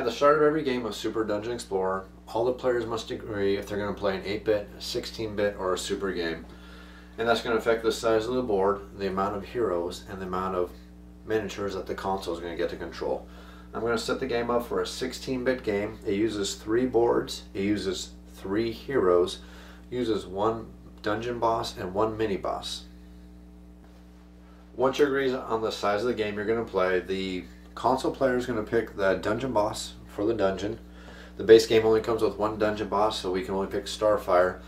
At the start of every game of Super Dungeon Explorer, all the players must agree if they're going to play an 8-bit, 16-bit, or a super game. And that's going to affect the size of the board, the amount of heroes, and the amount of miniatures that the console is going to get to control. I'm going to set the game up for a 16-bit game. It uses 3 boards, it uses 3 heroes, uses 1 dungeon boss and 1 mini boss. Once you agree on the size of the game you're going to play, the console player is going to pick the dungeon boss for the dungeon. The base game only comes with 1 dungeon boss, so we can only pick Starfire.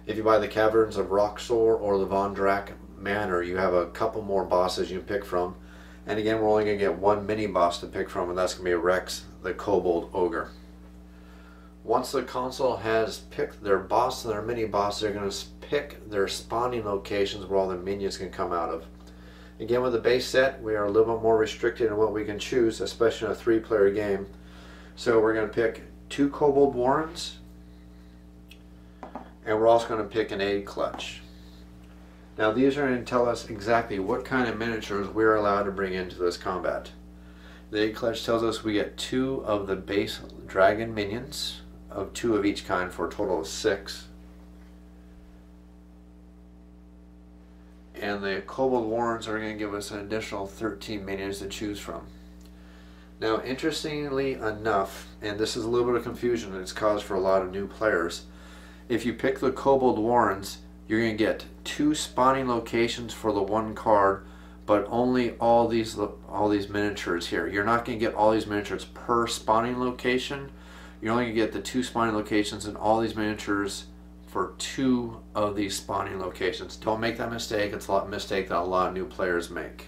If you buy the Caverns of Roxor or the Von Drac Manor, you have a couple more bosses you can pick from. And again, we're only going to get 1 mini boss to pick from, and that's going to be Rex, the Kobold Ogre. Once the console has picked their boss and their mini boss, they're going to pick their spawning locations where all the minions can come out of. Again, with the base set, we are a little bit more restricted in what we can choose, especially in a 3-player game. So we're going to pick 2 Kobold Warrens, and we're also going to pick an Aid Clutch. Now these are going to tell us exactly what kind of miniatures we're allowed to bring into this combat. The Aid Clutch tells us we get 2 of the base dragon minions, of 2 of each kind for a total of 6. And the Kobold Warrens are going to give us an additional 13 minions to choose from. Now interestingly enough, and this is a little bit of confusion and it's caused for a lot of new players, if you pick the Kobold Warrens, you're going to get 2 spawning locations for the 1 card, but only all these miniatures here. You're not going to get all these miniatures per spawning location. You're only going to get the 2 spawning locations and all these miniatures for 2 of these spawning locations. Don't make that mistake. It's a mistake that a lot of new players make.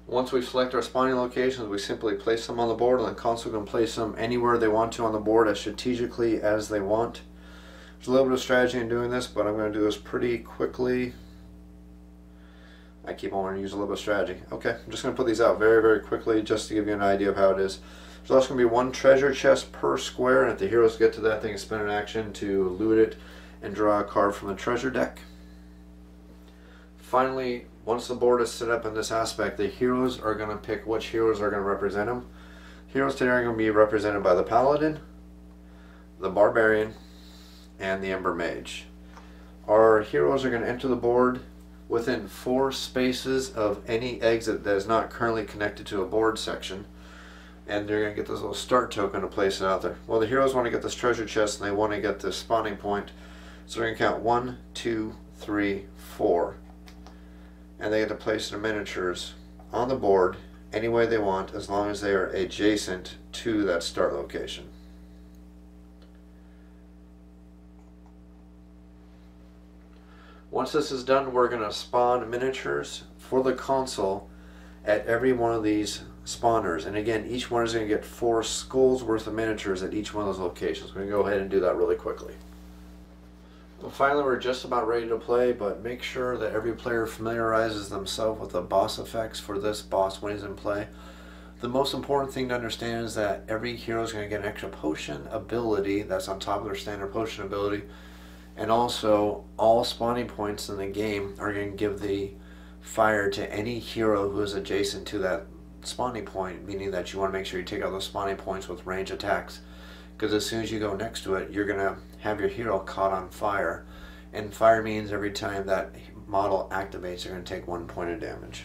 Once we select our spawning locations, we simply place them on the board, and the console can place them anywhere they want to on the board as strategically as they want. There's a little bit of strategy in doing this, but I'm going to do this pretty quickly. I keep on wanting to use a little bit of strategy. Okay, I'm just going to put these out very, very quickly just to give you an idea of how it is. There's also going to be 1 treasure chest per square, and if the heroes get to that, they can spend an action to loot it and draw a card from the treasure deck. Finally, once the board is set up in this aspect, the heroes are going to pick which heroes are going to represent them. Heroes today are going to be represented by the Paladin, the Barbarian, and the Ember Mage. Our heroes are going to enter the board within 4 spaces of any exit that is not currently connected to a board section, and they're going to get this little start token to place it out there. Well, the heroes want to get this treasure chest and they want to get this spawning point, so they're going to count 1, 2, 3, 4. And they get to place their miniatures on the board any way they want, as long as they are adjacent to that start location. Once this is done, we're going to spawn miniatures for the console at every one of these spawners. And again, each one is going to get 4 skulls worth of miniatures at each one of those locations. We're going to go ahead and do that really quickly. Well, finally, we're just about ready to play, but make sure that every player familiarizes themselves with the boss effects for this boss when he's in play. The most important thing to understand is that every hero is going to get an extra potion ability that's on top of their standard potion ability, and also all spawning points in the game are going to give the fire to any hero who is adjacent to that spawning point, meaning that you want to make sure you take out those spawning points with range attacks. Because as soon as you go next to it, you're going to have your hero caught on fire. And fire means every time that model activates, you're going to take 1 point of damage.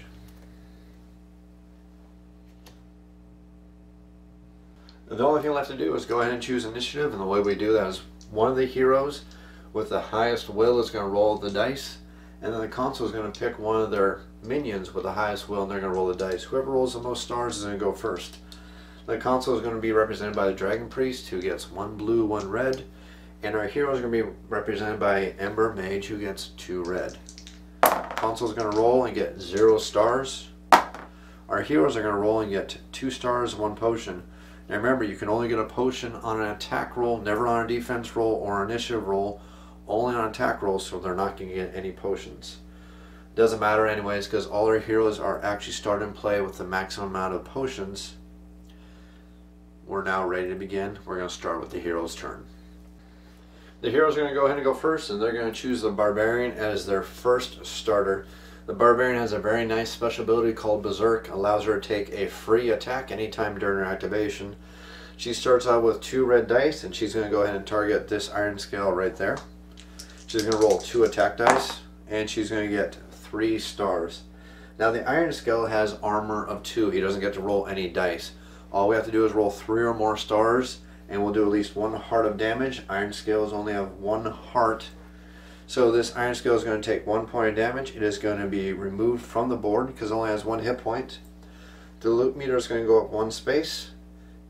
The only thing left to do is go ahead and choose initiative, and the way we do that is one of the heroes with the highest will is going to roll the dice, and then the console is going to pick one of their minions with the highest will, and they're going to roll the dice. Whoever rolls the most stars is going to go first. The console is going to be represented by the Dragon Priest, who gets 1 blue, 1 red. And our hero is going to be represented by Ember Mage, who gets 2 red. Console is going to roll and get 0 stars. Our heroes are going to roll and get 2 stars, 1 potion. Now remember, you can only get a potion on an attack roll, never on a defense roll or initiative roll, only on attack rolls, so they're not going to get any potions. Doesn't matter anyways, because all our heroes are actually starting play with the maximum amount of potions. We're now ready to begin. We're going to start with the hero's turn. The heroes are going to go ahead and go first, and they're going to choose the Barbarian as their first starter. The Barbarian has a very nice special ability called Berserk, allows her to take a free attack anytime during her activation. She starts out with 2 red dice, and she's going to go ahead and target this iron scale right there. She's going to roll 2 attack dice, and she's going to get 3 stars. Now the iron scale has armor of 2. He doesn't get to roll any dice. All we have to do is roll 3 or more stars, and we'll do at least 1 heart of damage. Iron scales only have 1 heart. So this iron scale is going to take 1 point of damage. It is going to be removed from the board because it only has 1 hit point. The loot meter is going to go up 1 space,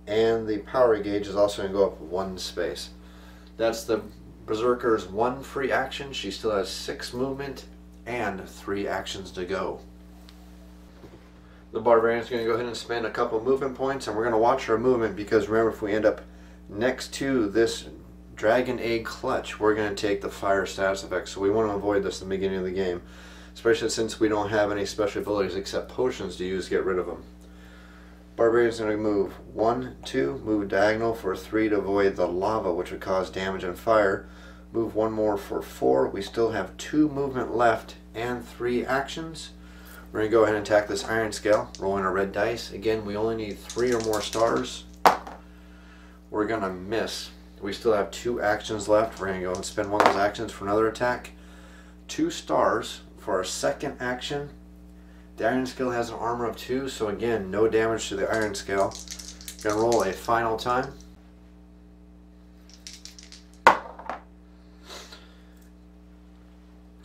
and the power gauge is also going to go up 1 space. That's the Berserker's 1 free action. She still has 6 movement and 3 actions to go. The Barbarian is going to go ahead and spend a couple movement points, and we're going to watch her movement because remember, if we end up next to this Dragon Egg Clutch, we're going to take the fire status effect. So we want to avoid this in the beginning of the game, especially since we don't have any special abilities except potions to use to get rid of them. Barbarian's going to move 1, 2, move diagonal for 3 to avoid the lava, which would cause damage and fire. Move 1 more for 4. We still have 2 movement left and 3 actions. We're going to go ahead and attack this iron scale, rolling a red dice. Again, we only need 3 or more stars. We're going to miss. We still have 2 actions left. We're going to go and spend 1 of those actions for another attack. 2 stars for our second action. The iron scale has an armor of 2, so again, no damage to the iron scale. Going to roll a final time.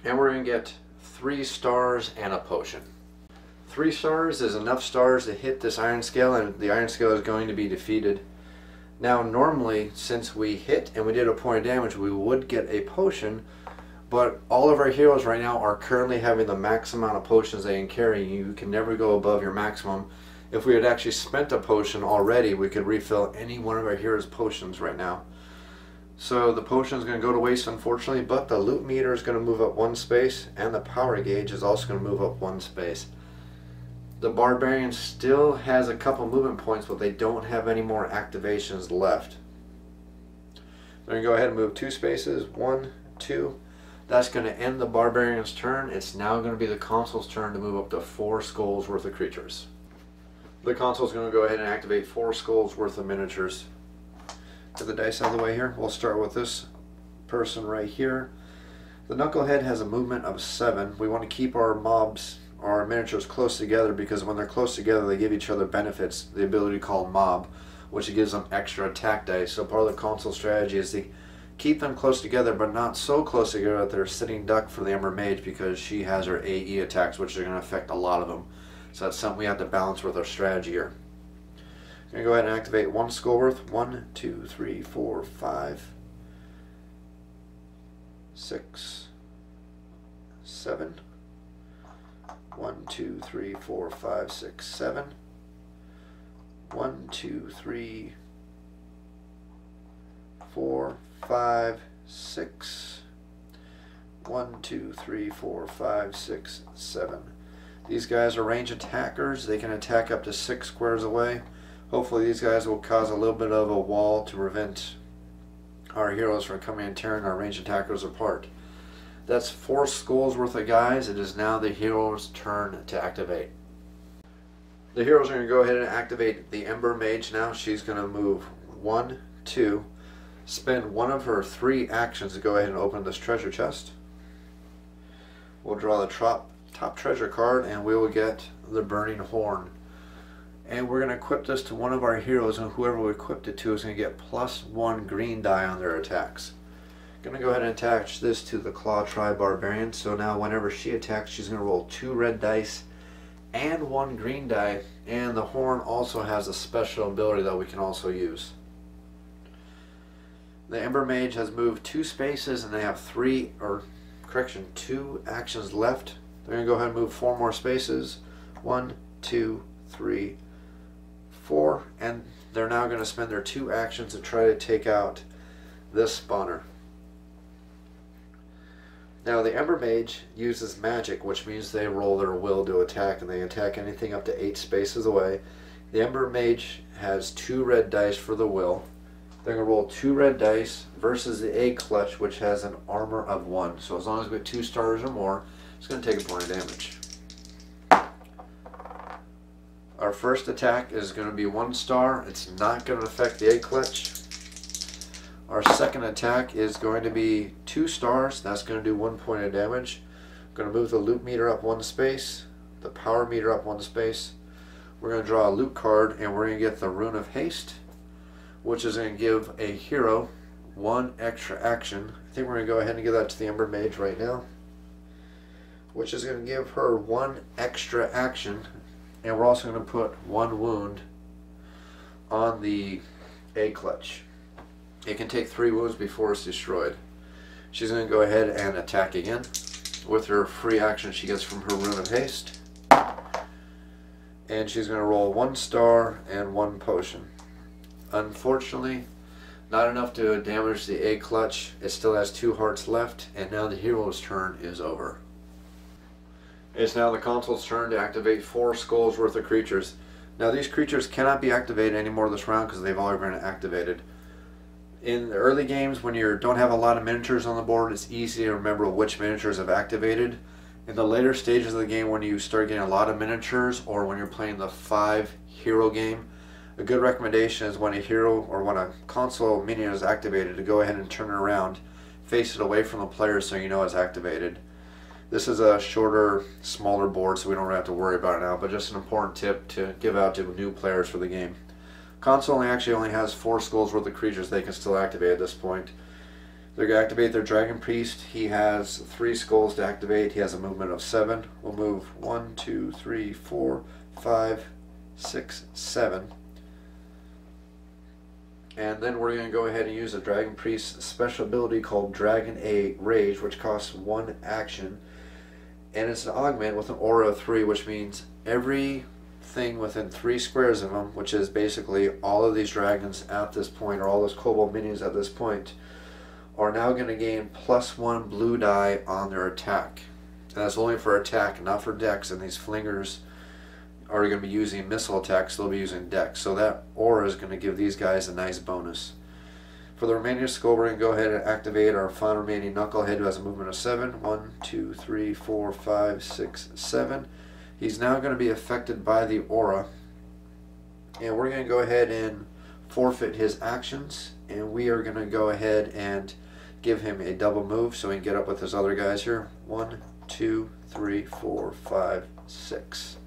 And we're going to get 3 stars and a potion. 3 stars is enough stars to hit this iron scale, and the iron scale is going to be defeated. Now normally, since we hit and we did a point of damage, we would get a potion, but all of our heroes right now are currently having the max amount of potions they can carry. You can never go above your maximum. If we had actually spent a potion already, we could refill any one of our heroes' potions right now. So the potion is going to go to waste, unfortunately, but the loot meter is going to move up 1 space, and the power gauge is also going to move up 1 space. The Barbarian still has a couple movement points, but they don't have any more activations left. They're going to go ahead and move 2 spaces, 1, 2. That's going to end the Barbarian's turn. It's now going to be the Consul's turn to move up to 4 skulls worth of creatures. The Consul is going to go ahead and activate 4 skulls worth of miniatures. Get the dice out of the way here. We'll start with this person right here. The Knucklehead has a movement of 7. We want to keep our mobs, our miniatures, close together because when they're close together they give each other benefits. The ability called Mob, which gives them extra attack dice. So part of the console strategy is to keep them close together, but not so close together that they're sitting duck for the Ember Mage, because she has her AE attacks, which are going to affect a lot of them. So that's something we have to balance with our strategy here. I'm going to go ahead and activate 1 skull worth. 1, 2, 3, 4, 5, 6, 7. 1, 2, 3, 4, 5, 6, 7. 1, 2, 3, 4, 5, 6. 1, 2, 3, 4, 5, 6, 7. These guys are range attackers. They can attack up to 6 squares away. Hopefully these guys will cause a little bit of a wall to prevent our heroes from coming and tearing our range attackers apart. That's 4 skulls worth of guys. It is now the hero's turn to activate. The heroes are going to go ahead and activate the Ember Mage now. She's going to move 1, 2, spend 1 of her 3 actions to go ahead and open this treasure chest. We'll draw the top treasure card, and we will get the Burning Horn. And we're going to equip this to one of our heroes, and whoever we equipped it to is going to get +1 green die on their attacks. I'm going to go ahead and attach this to the Claw Tribe Barbarian, so now whenever she attacks, she's going to roll 2 red dice and 1 green die, and the horn also has a special ability that we can also use. The Ember Mage has moved 2 spaces, and they have 2 actions left. They're going to go ahead and move 4 more spaces. 1, 2, 3, 4, and they're now going to spend their 2 actions to try to take out this spawner. Now the Ember Mage uses magic, which means they roll their will to attack, and they attack anything up to 8 spaces away. The Ember Mage has 2 red dice for the will. They're going to roll 2 red dice versus the Egg Clutch, which has an armor of 1. So as long as we get 2 stars or more, it's going to take a point of damage. Our first attack is going to be 1 star. It's not going to affect the A clutch. Our second attack is going to be 2 stars. That's going to do 1 point of damage. Going to move the loot meter up 1 space, the power meter up 1 space. We're going to draw a loot card, and we're going to get the Rune of Haste, which is going to give a hero 1 extra action. I think we're going to go ahead and give that to the Ember Mage right now, which is going to give her 1 extra action, and we're also going to put 1 wound on the A clutch. It can take 3 wounds before it's destroyed. She's going to go ahead and attack again with her free action she gets from her Rune of Haste, and she's going to roll 1 star and 1 potion. Unfortunately, not enough to damage the A clutch. It still has 2 hearts left, and now the hero's turn is over. It's now the console's turn to activate 4 skulls worth of creatures. Now these creatures cannot be activated anymore this round because they've already been activated. In the early games, when you don't have a lot of miniatures on the board, it's easy to remember which miniatures have activated. In the later stages of the game, when you start getting a lot of miniatures, or when you're playing the 5 hero game, a good recommendation is when a hero or when a console minion is activated to go ahead and turn it around, face it away from the player so you know it's activated. This is a shorter, smaller board, so we don't have to worry about it now, but just an important tip to give out to new players for the game. Console only has 4 skulls worth of creatures they can still activate at this point. They're going to activate their Dragon Priest. He has 3 skulls to activate. He has a movement of 7. We'll move 1, 2, 3, 4, 5, 6, 7. And then we're going to go ahead and use a Dragon Priest's special ability called Dragon A Rage, which costs 1 action. And it's an augment with an aura of 3, which means everything within 3 squares of them, which is basically all of these dragons at this point, or all those kobold minions at this point, are now going to gain +1 blue die on their attack. And that's only for attack, not for dex, and these flingers are going to be using missile attacks, they'll be using dex. So that aura is going to give these guys a nice bonus. For the remaining skull, we're going to go ahead and activate our final remaining Knucklehead, who has a movement of 7. 1, 2, 3, 4, 5, 6, 7. He's now going to be affected by the aura. And we're going to go ahead and forfeit his actions. And we are going to go ahead and give him a double move so he can get up with his other guys here. 1, 2, 3, 4, 5, 6.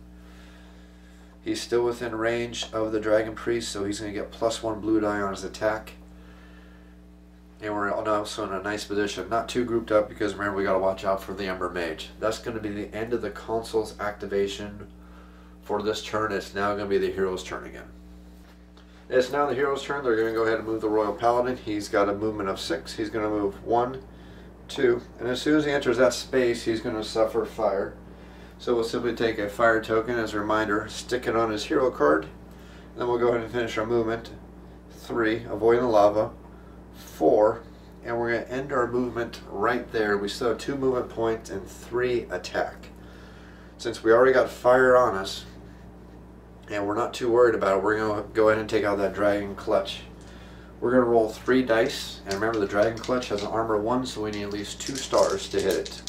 He's still within range of the Dragon Priest, so he's going to get +1 blue die on his attack. And we're also in a nice position, not too grouped up, because remember we got to watch out for the Ember Mage. That's going to be the end of the console's activation for this turn. It's now going to be the hero's turn again. It's now the hero's turn. They're going to go ahead and move the Royal Paladin. He's got a movement of 6. He's going to move 1, 2, and as soon as he enters that space, he's going to suffer fire. So we'll simply take a fire token as a reminder, stick it on his hero card, and then we'll go ahead and finish our movement. 3, avoiding the lava. 4, and we're going to end our movement right there. We still have 2 movement points and 3 attack. Since we already got fire on us, and we're not too worried about it, we're going to go ahead and take out that Dragon Clutch. We're going to roll 3 dice, and remember the Dragon Clutch has an armor 1, so we need at least 2 stars to hit it.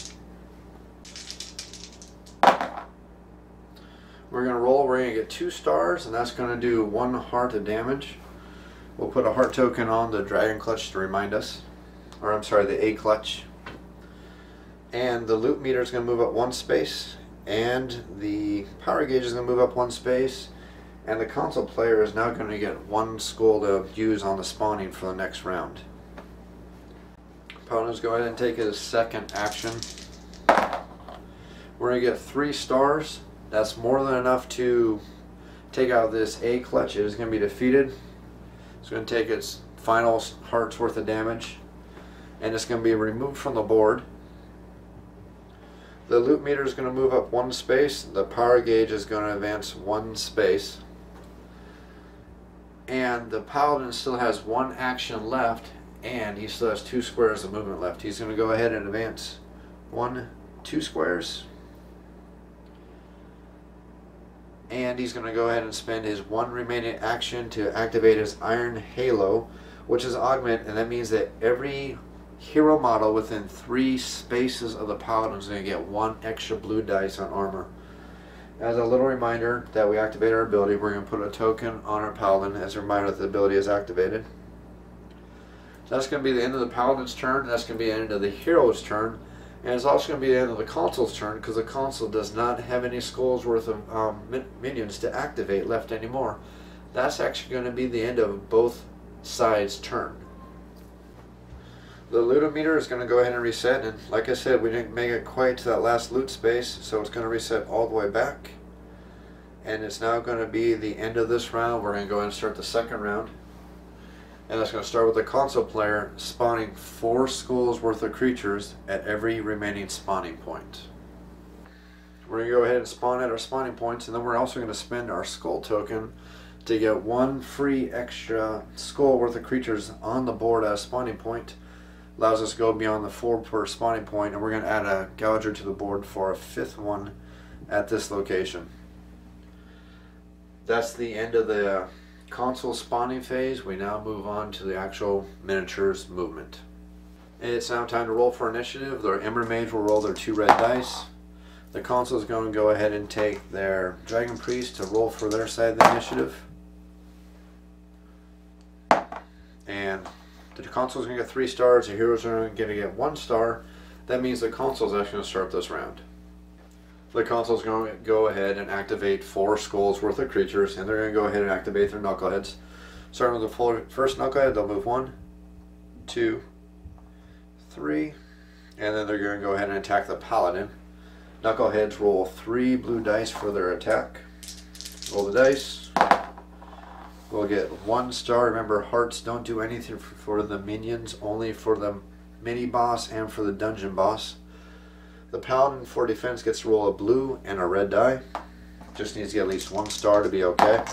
We're going to roll, we're going to get 2 stars, and that's going to do 1 heart of damage. We'll put a heart token on the Dragon Clutch to remind us, or I'm sorry, the A clutch. And the loot meter is going to move up 1 space, and the power gauge is going to move up 1 space, and the console player is now going to get 1 skull to use on the spawning for the next round. Opponents go ahead and take his second action. We're going to get 3 stars. That's more than enough to take out this A clutch. It is going to be defeated. It's going to take its final heart's worth of damage, and it's going to be removed from the board. The loot meter is going to move up 1 space. The power gauge is going to advance 1 space. And the paladin still has 1 action left, and he still has 2 squares of movement left. He's going to go ahead and advance 1, 2 squares. And he's going to go ahead and spend his 1 remaining action to activate his Iron Halo, which is augment, and that means that every hero model within 3 spaces of the paladin is going to get 1 extra blue dice on armor. As a little reminder that we activate our ability, we're going to put a token on our paladin as a reminder that the ability is activated. So that's going to be the end of the paladin's turn. That's going to be the end of the hero's turn. And it's also going to be the end of the console's turn, because the console does not have any skulls worth of minions to activate left anymore. That's actually going to be the end of both sides' turn. The loot meter is going to go ahead and reset, and like I said, we didn't make it quite to that last loot space, so it's going to reset all the way back. And it's now going to be the end of this round. We're going to go ahead and start the second round. And that's going to start with the console player spawning 4 skulls worth of creatures at every remaining spawning point. We're going to go ahead and spawn at our spawning points, and then we're also going to spend our skull token to get 1 free extra skull worth of creatures on the board at a spawning point. Allows us to go beyond the 4 per spawning point, and we're going to add a gouger to the board for a 5th one at this location. That's the end of the console spawning phase. We now move on to the actual miniatures movement. It's now time to roll for initiative. The Ember Mage will roll their 2 red dice. The console is going to go ahead and take their Dragon Priest to roll for their side of the initiative. And the console is going to get 3 stars, the heroes are going to get 1 star. That means the console is actually going to start this round. The console is going to go ahead and activate 4 skulls worth of creatures, and they're going to go ahead and activate their knuckleheads. Starting with the first knucklehead, they'll move 1, 2, 3, and then they're going to go ahead and attack the paladin. Knuckleheads roll 3 blue dice for their attack. Roll the dice. We'll get 1 star. Remember, hearts don't do anything for the minions, only for the mini boss and for the dungeon boss. The paladin for defense gets to roll a blue and a red die. Just needs to get at least 1 star to be okay.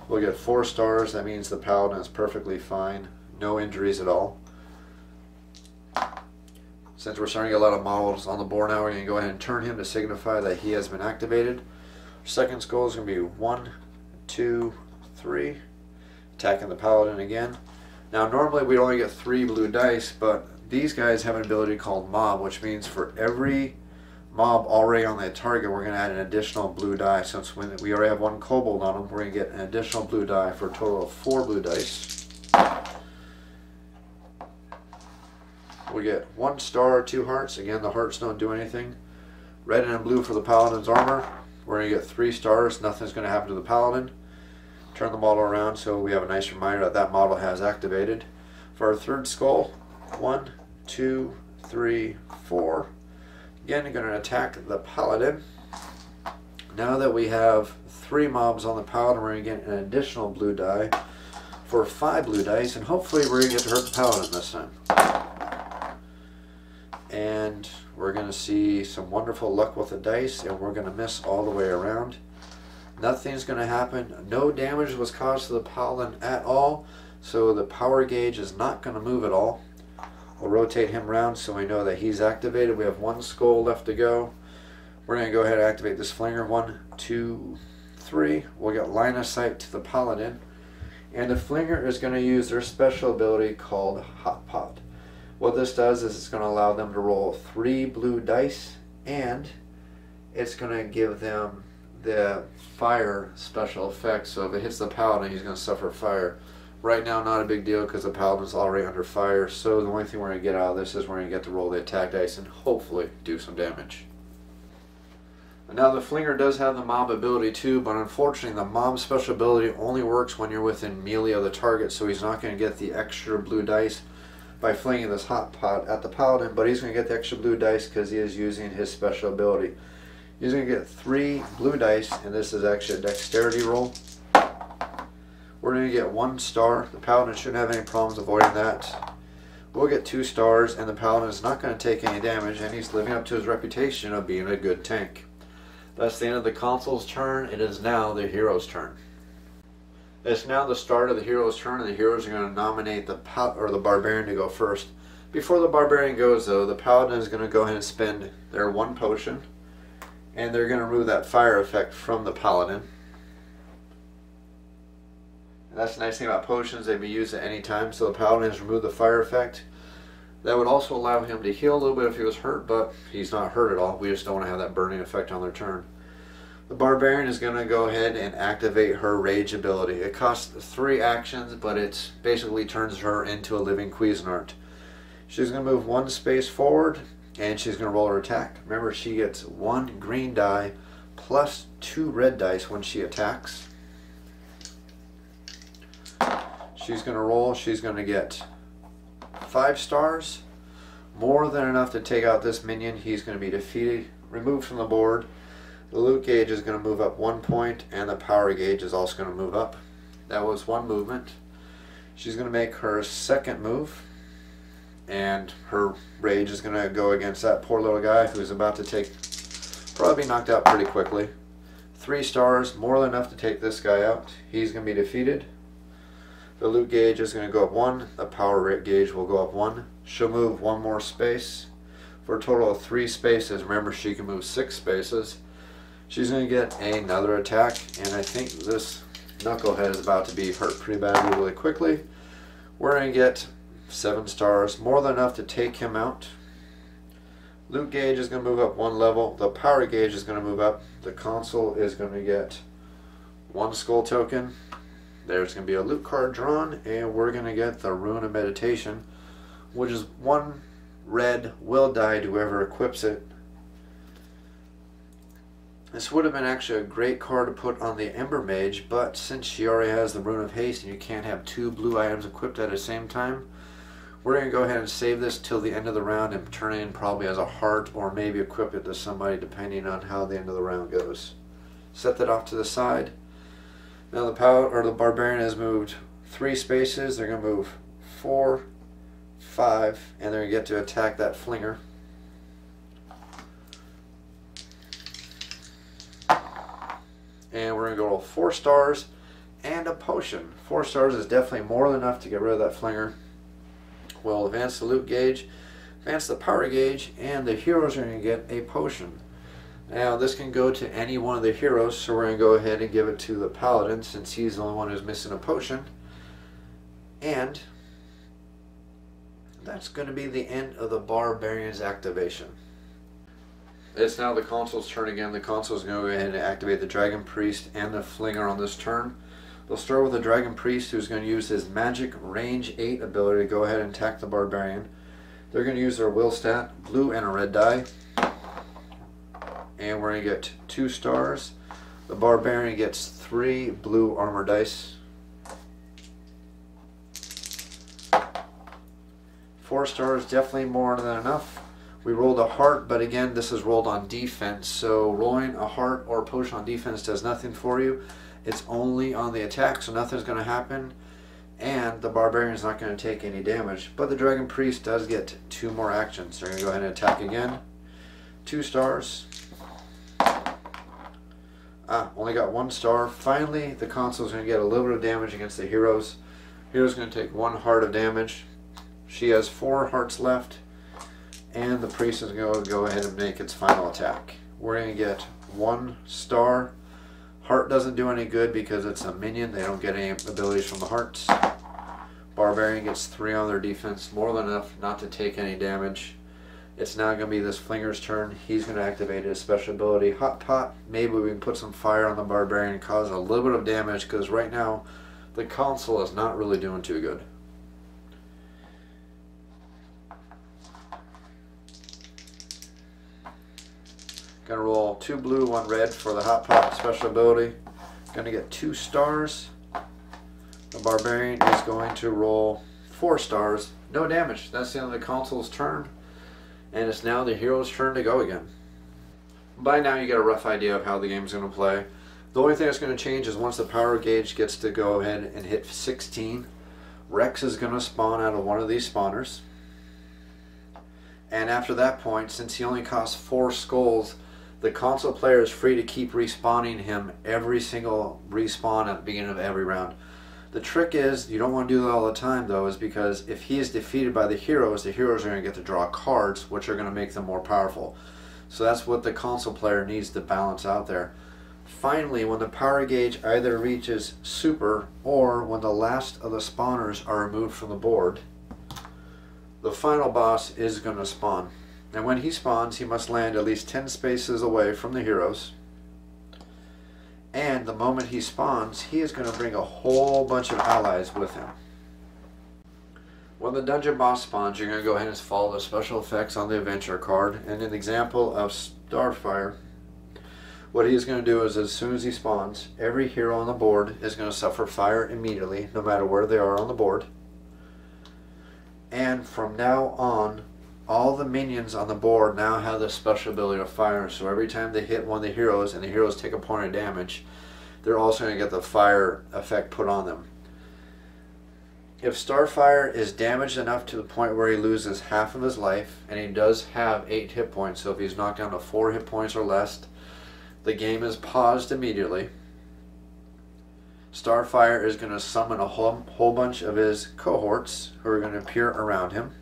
We'll get 4 stars. That means the paladin is perfectly fine. No injuries at all. Since we're starting to get a lot of models on the board now, we're going to go ahead and turn him to signify that he has been activated. Second skull is going to be 1, 2, 3, attacking the paladin again. Now normally we only get 3 blue dice, but these guys have an ability called mob, which means for every mob already on the target, we're going to add an additional blue die. Since we already have 1 kobold on them, we're going to get an additional blue die for a total of 4 blue dice. We get 1 star, 2 hearts. Again, the hearts don't do anything. Red and blue for the paladin's armor. We're going to get 3 stars. Nothing's going to happen to the paladin. Turn the model around so we have a nice reminder that that model has activated. For our third skull, 1, 2, 3, 4. Again, you're going to attack the paladin. Now that we have 3 mobs on the paladin, we're going to get an additional blue die for 5 blue dice, and hopefully we're going to get to hurt the paladin this time. And we're going to see some wonderful luck with the dice, and we're going to miss all the way around. Nothing's going to happen. No damage was caused to the paladin at all, so the power gauge is not going to move at all. We'll rotate him around so we know that he's activated. We have 1 skull left to go. We're going to go ahead and activate this flinger. 1, 2, 3. We'll get line of sight to the paladin. And the flinger is going to use their special ability called Hot Pot. What this does is it's going to allow them to roll 3 blue dice, and it's going to give them the fire special effect. So if it hits the paladin, he's going to suffer fire. Right now, not a big deal because the paladin's already under fire. So the only thing we're going to get out of this is we're going to get to roll the attack dice and hopefully do some damage. And now the flinger does have the mob ability too, but unfortunately the mob special ability only works when you're within melee of the target, so he's not going to get the extra blue dice by flinging this hot pot at the paladin, but he's going to get the extra blue dice because he is using his special ability. He's going to get 3 blue dice, and this is actually a dexterity roll. We're going to get 1 star. The paladin shouldn't have any problems avoiding that. We'll get 2 stars, and the paladin is not going to take any damage, and he's living up to his reputation of being a good tank. That's the end of the console's turn. It is now the hero's turn. It's now the start of the hero's turn, and the heroes are going to nominate the barbarian to go first. Before the barbarian goes, though, the paladin is going to go ahead and spend their 1 potion, and they're going to remove that fire effect from the paladin. And that's the nice thing about potions, they can be used at any time, so the paladin has removed the fire effect. That would also allow him to heal a little bit if he was hurt, but he's not hurt at all. We just don't want to have that burning effect on their turn. The Barbarian is going to go ahead and activate her Rage ability. It costs 3 actions, but it basically turns her into a living Cuisinart. She's going to move 1 space forward, and she's going to roll her attack. Remember, she gets 1 green die plus 2 red dice when she attacks. She's going to roll. She's going to get 5 stars. More than enough to take out this minion. He's going to be defeated, removed from the board. The loot gauge is going to move up 1 point, and the power gauge is also going to move up. That was 1 movement. She's going to make her 2nd move, and her rage is going to go against that poor little guy who's about to probably be knocked out pretty quickly. 3 stars, more than enough to take this guy out. He's going to be defeated. The loot gauge is going to go up 1. The power gauge will go up 1. She'll move 1 more space for a total of 3 spaces. Remember, she can move 6 spaces. She's going to get another attack, and I think this knucklehead is about to be hurt pretty badly really quickly. We're going to get 7 stars, more than enough to take him out. Loot gauge is going to move up 1 level. The power gauge is going to move up. The console is going to get 1 skull token. There's going to be a loot card drawn, and we're going to get the Rune of Meditation, which is 1 red will die to whoever equips it. This would have been actually a great card to put on the Ember Mage, but since she already has the Rune of Haste and you can't have 2 blue items equipped at the same time, we're going to go ahead and save this till the end of the round and turn it in probably as a heart, or maybe equip it to somebody depending on how the end of the round goes. Set that off to the side. Now the Barbarian has moved 3 spaces. They're going to move 4, 5, and they're going to get to attack that Flinger. And we're going to go roll 4 stars and a potion. 4 stars is definitely more than enough to get rid of that Flinger. We'll advance the loot gauge, advance the power gauge, and the heroes are going to get a potion. Now this can go to any one of the heroes, so we're going to go ahead and give it to the Paladin since he's the only one who's missing a potion. And that's going to be the end of the Barbarian's activation. It's now the console's turn again. The console's going to go ahead and activate the Dragon Priest and the Flinger on this turn. They'll start with the Dragon Priest, who's going to use his magic range 8 ability to go ahead and attack the Barbarian. They're going to use their will stat, blue and a red die. And we're going to get 2 stars. The Barbarian gets 3 blue armor dice. 4 stars, definitely more than enough. We rolled a heart, but again, this is rolled on defense, so rolling a heart or a potion on defense does nothing for you. It's only on the attack, so nothing's going to happen, and the Barbarian's not going to take any damage. But the Dragon Priest does get 2 more actions. They're going to go ahead and attack again. 2 stars. Only got 1 star. Finally, the console's going to get a little bit of damage against the heroes. Hero's going to take 1 heart of damage. She has 4 hearts left. And the priest is going to go ahead and make its final attack. We're going to get 1 star. Heart doesn't do any good because it's a minion. They don't get any abilities from the hearts. Barbarian gets 3 on their defense, more than enough not to take any damage. It's now going to be this Flinger's turn. He's going to activate his special ability, Hot Pot. Maybe we can put some fire on the Barbarian and cause a little bit of damage, because right now the console is not really doing too good. Gonna roll 2 blue, 1 red for the Hot Pot special ability. Gonna get 2 stars. The Barbarian is going to roll 4 stars. No damage. That's the end of the console's turn. And it's now the hero's turn to go again. By now you get a rough idea of how the game's gonna play. The only thing that's gonna change is once the power gauge gets to go ahead and hit 16, Rex is gonna spawn out of one of these spawners. And after that point, since he only costs 4 skulls, the console player is free to keep respawning him every single respawn at the beginning of every round. The trick is, you don't want to do that all the time though, is because if he is defeated by the heroes are going to get to draw cards, which are going to make them more powerful. So that's what the console player needs to balance out there. Finally, when the power gauge either reaches super, or when the last of the spawners are removed from the board, the final boss is going to spawn. And when he spawns, he must land at least 10 spaces away from the heroes. And the moment he spawns, he is going to bring a whole bunch of allies with him. When the dungeon boss spawns, you're going to go ahead and follow the special effects on the adventure card. And in the example of Starfire, what he's going to do is as soon as he spawns, every hero on the board is going to suffer fire immediately, no matter where they are on the board. And from now on, all the minions on the board now have the special ability of fire. So every time they hit one of the heroes and the heroes take a point of damage, they're also going to get the fire effect put on them. If Starfire is damaged enough to the point where he loses half of his life, and he does have 8 hit points, so if he's knocked down to 4 hit points or less, the game is paused immediately. Starfire is going to summon a whole bunch of his cohorts who are going to appear around him.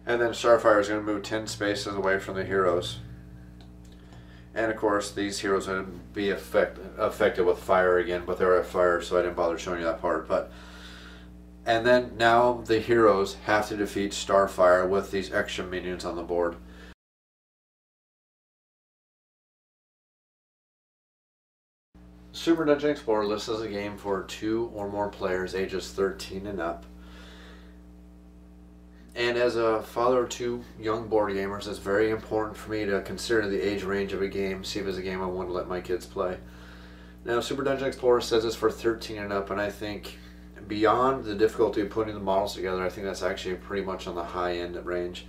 And then Starfire is going to move 10 spaces away from the heroes. And of course, these heroes would be affected with fire again, but they're at fire, so I didn't bother showing you that part. And then now the heroes have to defeat Starfire with these extra minions on the board. Super Dungeon Explorer lists as a game for 2 or more players ages 13 and up. And as a father of 2 young board gamers, it's very important for me to consider the age range of a game, see if it's a game I want to let my kids play. Now, Super Dungeon Explorer says it's for 13 and up, and I think beyond the difficulty of putting the models together, I think that's actually pretty much on the high end range.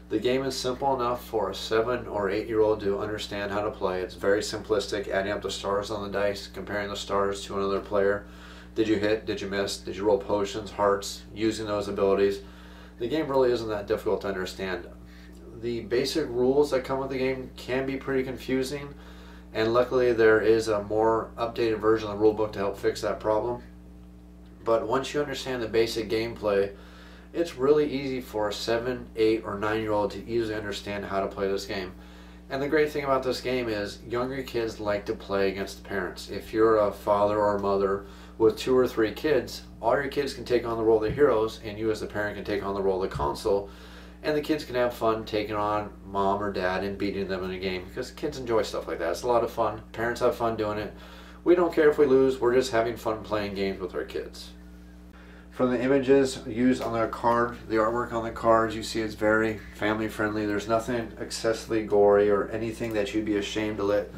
The game is simple enough for a 7 or 8-year-old to understand how to play. It's very simplistic, adding up the stars on the dice, comparing the stars to another player. Did you hit? Did you miss? Did you roll potions, hearts, using those abilities? The game really isn't that difficult to understand. The basic rules that come with the game can be pretty confusing, and luckily there is a more updated version of the rulebook to help fix that problem. But once you understand the basic gameplay, it's really easy for a 7, 8, or 9-year-old to easily understand how to play this game. And the great thing about this game is younger kids like to play against the parents. If you're a father or a mother with 2 or 3 kids, all your kids can take on the role of the heroes, and you as the parent can take on the role of the console, and the kids can have fun taking on mom or dad and beating them in a game, because kids enjoy stuff like that. It's a lot of fun. Parents have fun doing it. We don't care if we lose. We're just having fun playing games with our kids. From the images used on the card, the artwork on the cards, you see it's very family friendly. There's nothing excessively gory or anything that you'd be ashamed to let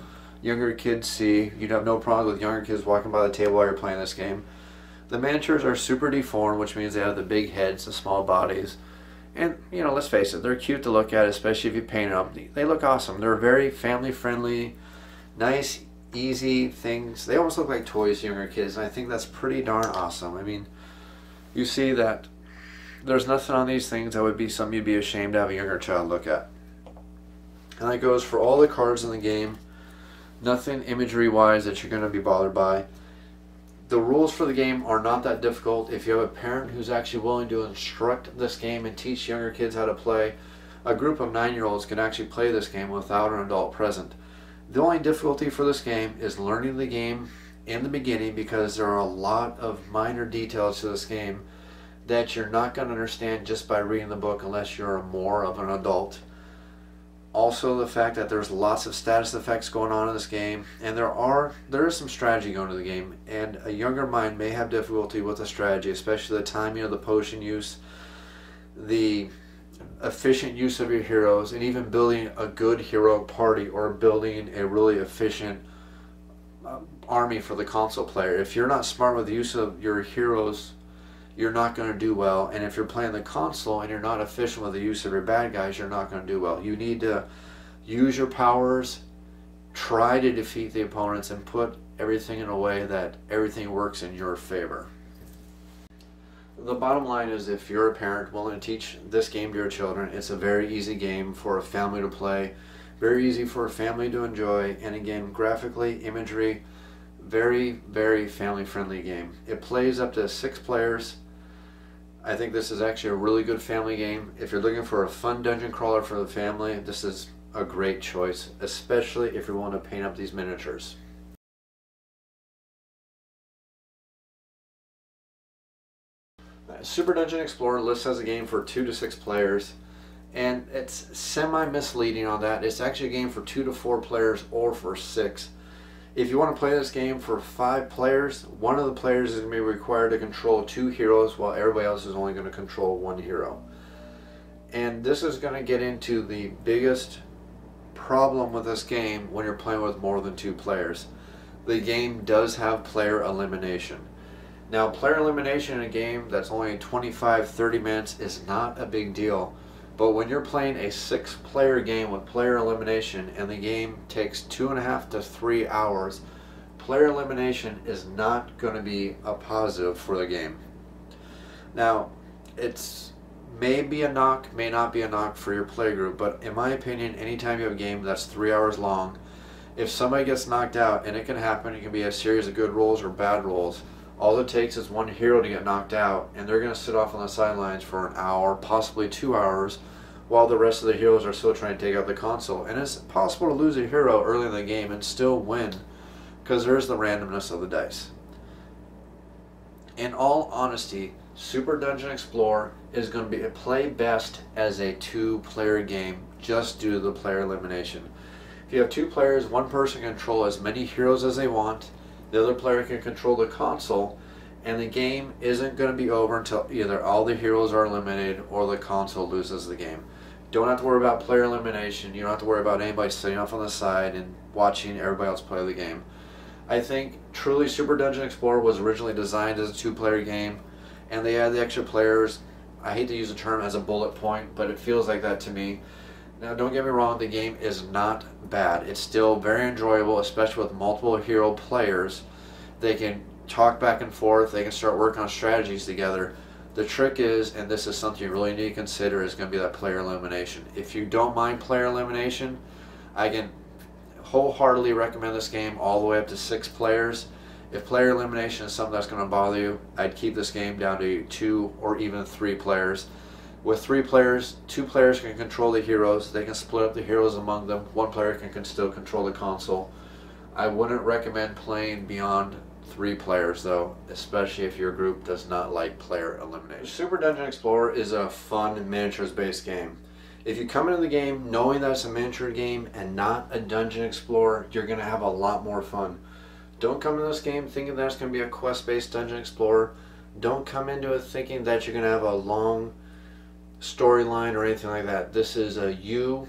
younger kids see. You'd have no problem with younger kids walking by the table while you're playing this game. The miniatures are super deformed, which means they have the big heads, the small bodies. And, you know, let's face it, they're cute to look at, especially if you paint them. They look awesome. They're very family friendly, nice, easy things. They almost look like toys to younger kids, and I think that's pretty darn awesome. I mean, you see that there's nothing on these things that would be something you'd be ashamed to have a younger child look at. And that goes for all the cards in the game. Nothing imagery-wise that you're going to be bothered by. The rules for the game are not that difficult. If you have a parent who's actually willing to instruct this game and teach younger kids how to play, a group of 9-year-olds can actually play this game without an adult present. The only difficulty for this game is learning the game in the beginning, because there are a lot of minor details to this game that you're not going to understand just by reading the book unless you're more of an adult. Also, the fact that there's lots of status effects going on in this game, and there is some strategy going to the game, and a younger mind may have difficulty with the strategy, especially the timing of the potion use, the efficient use of your heroes, and even building a good heroic party or building a really efficient army for the console player. If you're not smart with the use of your heroes, you're not going to do well. And if you're playing the console and you're not efficient with the use of your bad guys, you're not going to do well. You need to use your powers, try to defeat the opponents, and put everything in a way that everything works in your favor. The bottom line is, if you're a parent willing to teach this game to your children, it's a very easy game for a family to play, very easy for a family to enjoy, and again, graphically, imagery, very, very family friendly game. It plays up to 6 players. I think this is actually a really good family game. If you're looking for a fun dungeon crawler for the family, this is a great choice, especially if you want to paint up these miniatures. Super Dungeon Explorer lists as a game for 2 to 6 players, and it's semi-misleading on that. It's actually a game for 2 to 4 players or for 6. If you want to play this game for 5 players, one of the players is going to be required to control 2 heroes while everybody else is only going to control 1 hero. And this is going to get into the biggest problem with this game when you're playing with more than 2 players. The game does have player elimination. Now, player elimination in a game that's only 25-30 minutes is not a big deal. But when you're playing a 6-player game with player elimination and the game takes 2.5 to 3 hours, player elimination is not going to be a positive for the game. Now, it's may be a knock, may not be a knock for your play group, but in my opinion, anytime you have a game that's 3 hours long, if somebody gets knocked out, and it can happen, it can be a series of good rolls or bad rolls, all it takes is one hero to get knocked out, and they're going to sit off on the sidelines for an hour, possibly 2 hours, while the rest of the heroes are still trying to take out the console. And it's possible to lose a hero early in the game and still win, because there's the randomness of the dice. In all honesty, Super Dungeon Explorer is going to be play best as a 2-player game, just due to the player elimination. If you have 2 players, one person can control as many heroes as they want, the other player can control the console, and the game isn't going to be over until either all the heroes are eliminated or the console loses the game. Don't have to worry about player elimination. You don't have to worry about anybody sitting off on the side and watching everybody else play the game. I think truly Super Dungeon Explorer was originally designed as a 2-player game, and they add the extra players. I hate to use the term as a bullet point, but it feels like that to me. Now, don't get me wrong, the game is not bad. It's still very enjoyable, especially with multiple hero players. They can talk back and forth. They can start working on strategies together. The trick is, and this is something you really need to consider, is going to be that player elimination. If you don't mind player elimination, I can wholeheartedly recommend this game all the way up to 6 players. If player elimination is something that's going to bother you, I'd keep this game down to 2 or even 3 players. With 3 players, 2 players can control the heroes. They can split up the heroes among them. 1 player can still control the console. I wouldn't recommend playing beyond 3 players though, especially if your group does not like player elimination. Super Dungeon Explorer is a fun miniatures based game. If you come into the game knowing that it's a miniature game and not a dungeon explorer, you're going to have a lot more fun. Don't come into this game thinking that it's going to be a quest based dungeon explorer. Don't come into it thinking that you're going to have a long storyline or anything like that. This is a you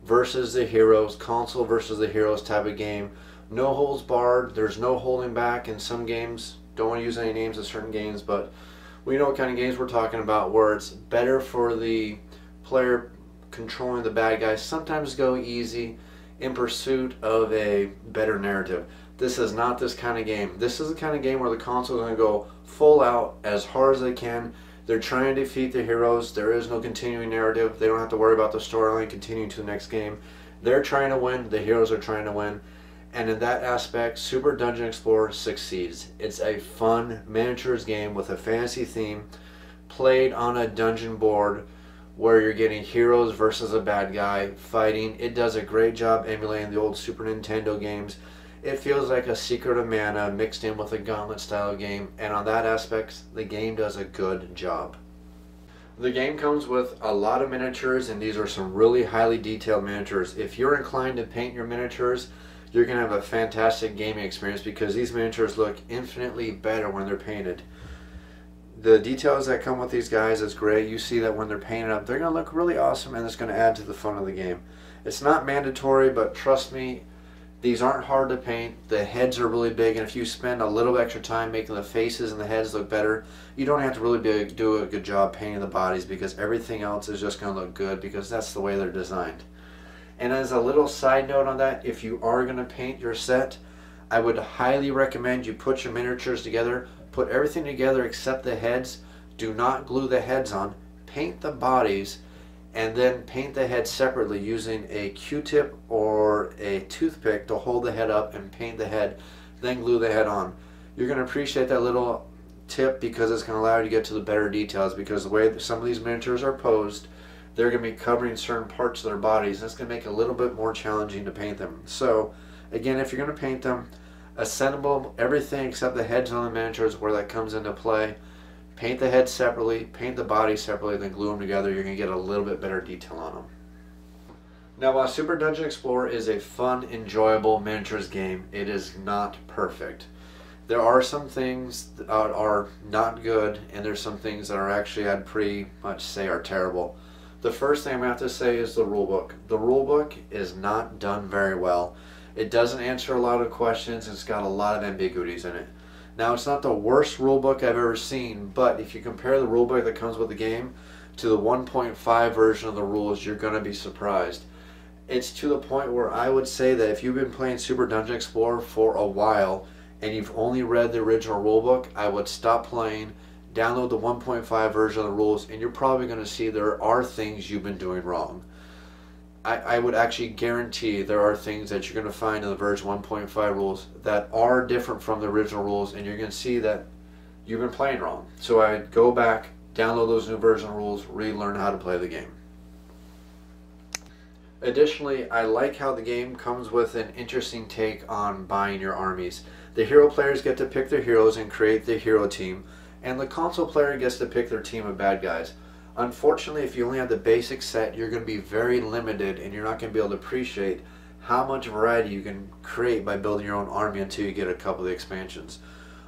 versus the heroes, console versus the heroes type of game. No holds barred. There's no holding back in some games. Don't want to use any names of certain games, but we know what kind of games we're talking about, where it's better for the player controlling the bad guys. Sometimes go easy in pursuit of a better narrative. This is not this kind of game. This is the kind of game where the console is going to go full out as hard as they can. They're trying to defeat the heroes. There is no continuing narrative. They don't have to worry about the storyline continuing to the next game. They're trying to win. The heroes are trying to win. And in that aspect, Super Dungeon Explorer succeeds. It's a fun miniatures game with a fantasy theme, played on a dungeon board where you're getting heroes versus a bad guy fighting. It does a great job emulating the old Super Nintendo games. It feels like a Secret of Mana mixed in with a Gauntlet style game, and on that aspect, the game does a good job. The game comes with a lot of miniatures, and these are some really highly detailed miniatures. If you're inclined to paint your miniatures, you're going to have a fantastic gaming experience because these miniatures look infinitely better when they're painted. The details that come with these guys is great. You see that when they're painted up, they're going to look really awesome, and it's going to add to the fun of the game. It's not mandatory, but trust me, these aren't hard to paint. The heads are really big, and if you spend a little extra time making the faces and the heads look better, you don't have to really do a good job painting the bodies, because everything else is just going to look good because that's the way they're designed. And as a little side note on that, if you are going to paint your set, I would highly recommend you put your miniatures together. Put everything together except the heads. Do not glue the heads on. Paint the bodies, and then paint the head separately using a Q-tip or a toothpick to hold the head up and paint the head, then glue the head on. You're going to appreciate that little tip because it's going to allow you to get to the better details, because the way that some of these miniatures are posed, they're going to be covering certain parts of their bodies, and it's going to make it a little bit more challenging to paint them. So again, if you're going to paint them, assemble everything except the heads on the miniatures where that comes into play. Paint the head separately, paint the body separately, then glue them together. You're going to get a little bit better detail on them. Now, while Super Dungeon Explorer is a fun, enjoyable miniatures game, it is not perfect. There are some things that are not good, and there's some things that are actually, I'd pretty much say, are terrible. The first thing I'm going to have to say is the rulebook. The rulebook is not done very well. It doesn't answer a lot of questions. It's got a lot of ambiguities in it. Now, it's not the worst rulebook I've ever seen, but if you compare the rulebook that comes with the game to the 1.5 version of the rules, you're going to be surprised. It's to the point where I would say that if you've been playing Super Dungeon Explorer for a while and you've only read the original rulebook, I would stop playing, download the 1.5 version of the rules, and you're probably going to see there are things you've been doing wrong. I would actually guarantee there are things that you're going to find in the version 1.5 rules that are different from the original rules, and you're going to see that you've been playing wrong. So I'd go back, download those new version rules, relearn how to play the game. Additionally, I like how the game comes with an interesting take on buying your armies. The hero players get to pick their heroes and create the hero team, and the console player gets to pick their team of bad guys. Unfortunately, if you only have the basic set, you're going to be very limited, and you're not going to be able to appreciate how much variety you can create by building your own army until you get a couple of the expansions.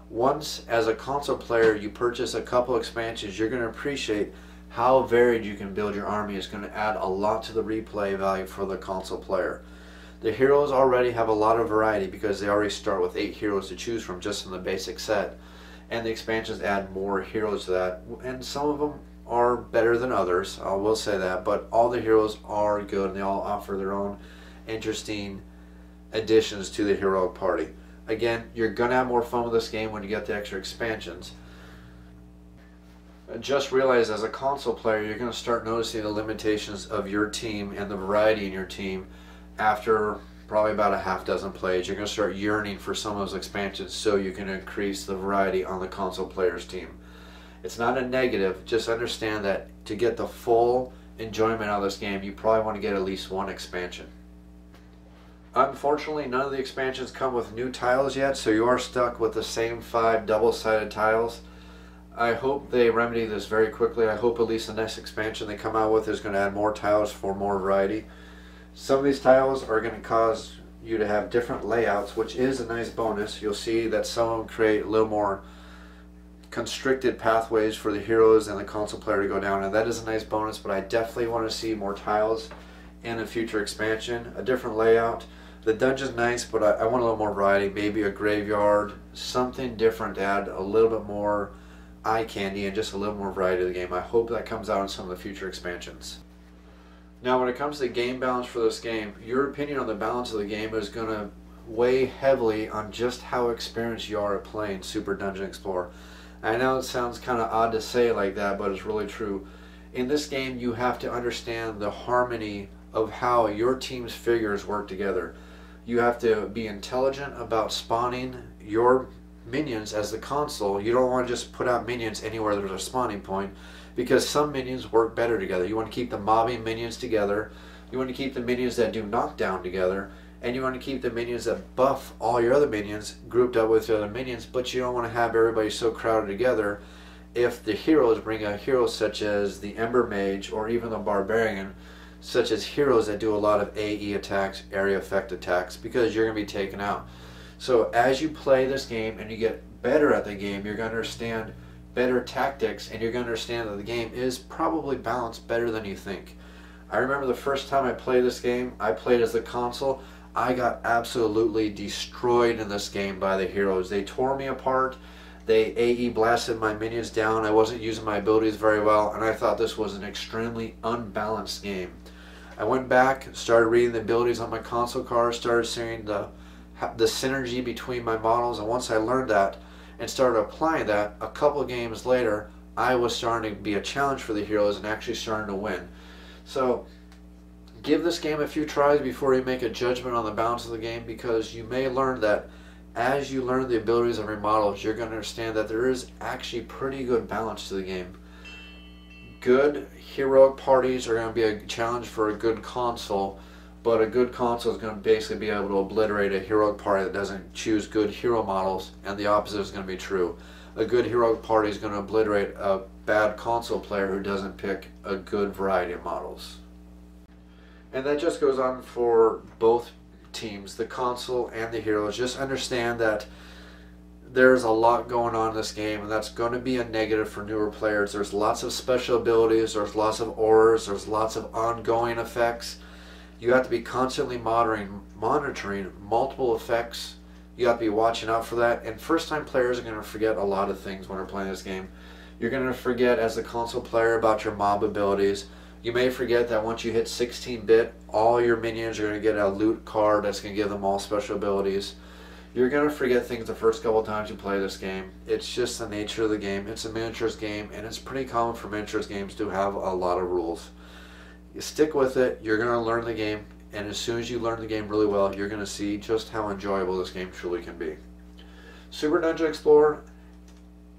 Once, as a console player, you purchase a couple expansions, you're going to appreciate how varied you can build your army. Is going to add a lot to the replay value for the console player. The heroes already have a lot of variety because they already start with 8 heroes to choose from just in the basic set, and the expansions add more heroes to that, and some of them are better than others, I will say that, but all the heroes are good and they all offer their own interesting additions to the heroic party. Again, you're going to have more fun with this game when you get the extra expansions. Just realize as a console player, you're going to start noticing the limitations of your team and the variety in your team after probably about a half dozen plays. You're going to start yearning for some of those expansions so you can increase the variety on the console player's team. It's not a negative, just understand that to get the full enjoyment out of this game, you probably want to get at least one expansion. Unfortunately, none of the expansions come with new tiles yet, so you are stuck with the same 5 double-sided tiles. I hope they remedy this very quickly. I hope at least the next expansion they come out with is going to add more tiles for more variety. Some of these tiles are going to cause you to have different layouts, which is a nice bonus. You'll see that some of them create a little more constricted pathways for the heroes and the console player to go down, and that is a nice bonus, but I definitely want to see more tiles in a future expansion, a different layout. The dungeon's nice, but I want a little more variety, maybe a graveyard, something different to add a little bit more eye candy and just a little more variety to the game. I hope that comes out in some of the future expansions. Now, when it comes to game balance for this game, your opinion on the balance of the game is going to weigh heavily on just how experienced you are at playing Super Dungeon Explorer. I know it sounds kind of odd to say it like that, but it's really true. In this game, you have to understand the harmony of how your team's figures work together. You have to be intelligent about spawning your minions as the console. You don't want to just put out minions anywhere there's a spawning point, because some minions work better together. You want to keep the mobbing minions together. You want to keep the minions that do knockdown together. And you want to keep the minions that buff all your other minions grouped up with the other minions, but you don't want to have everybody so crowded together. If the heroes bring a hero such as the Ember Mage or even the Barbarian, such as heroes that do a lot of AE attacks, area effect attacks, because you're going to be taken out. So as you play this game and you get better at the game, you're going to understand better tactics, and you're going to understand that the game is probably balanced better than you think. I remember the first time I played this game, I played as the console. I got absolutely destroyed in this game by the heroes. They tore me apart. They AE blasted my minions down. I wasn't using my abilities very well, and I thought this was an extremely unbalanced game. I went back, started reading the abilities on my console card, started seeing the synergy between my models, and once I learned that and started applying that, a couple of games later, I was starting to be a challenge for the heroes and actually starting to win. So give this game a few tries before you make a judgment on the balance of the game, because you may learn that as you learn the abilities of your models, you're going to understand that there is actually pretty good balance to the game. Good heroic parties are going to be a challenge for a good console, but a good console is going to basically be able to obliterate a heroic party that doesn't choose good hero models, and the opposite is going to be true. a good heroic party is going to obliterate a bad console player who doesn't pick a good variety of models. And that just goes on for both teams, the console and the heroes. Just understand that there's a lot going on in this game, and that's going to be a negative for newer players. There's lots of special abilities, there's lots of auras, there's lots of ongoing effects. You have to be constantly monitoring multiple effects. You have to be watching out for that. And first-time players are going to forget a lot of things when they're playing this game. You're going to forget, as a console player, about your mob abilities. You may forget that once you hit 16-bit, all your minions are going to get a loot card that's going to give them all special abilities. You're going to forget things the first couple times you play this game. It's just the nature of the game. It's a miniatures game, and it's pretty common for miniatures games to have a lot of rules. You stick with it, you're going to learn the game, and as soon as you learn the game really well, you're going to see just how enjoyable this game truly can be. Super Dungeon Explorer,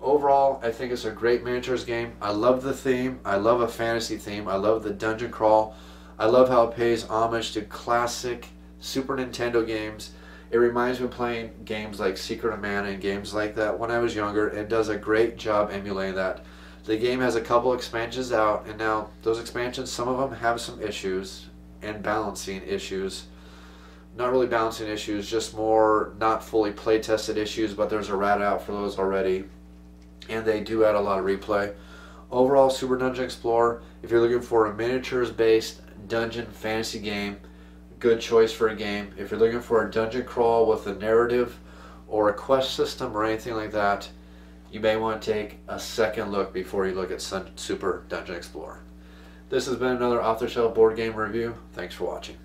overall, I think it's a great miniatures game. I love the theme. I love a fantasy theme. I love the dungeon crawl. I love how it pays homage to classic Super Nintendo games. It reminds me of playing games like Secret of Mana and games like that when I was younger. It does a great job emulating that. The game has a couple expansions out, and now those expansions, some of them have some issues and balancing issues. Not really balancing issues, just more not fully play tested issues, but there's a rat out for those already. And they do add a lot of replay. Overall, Super Dungeon Explorer, if you're looking for a miniatures based dungeon fantasy game, good choice for a game. If you're looking for a dungeon crawl with a narrative or a quest system or anything like that, you may want to take a second look before you look at Super Dungeon Explorer. This has been another off-the-shelf board game review. Thanks for watching.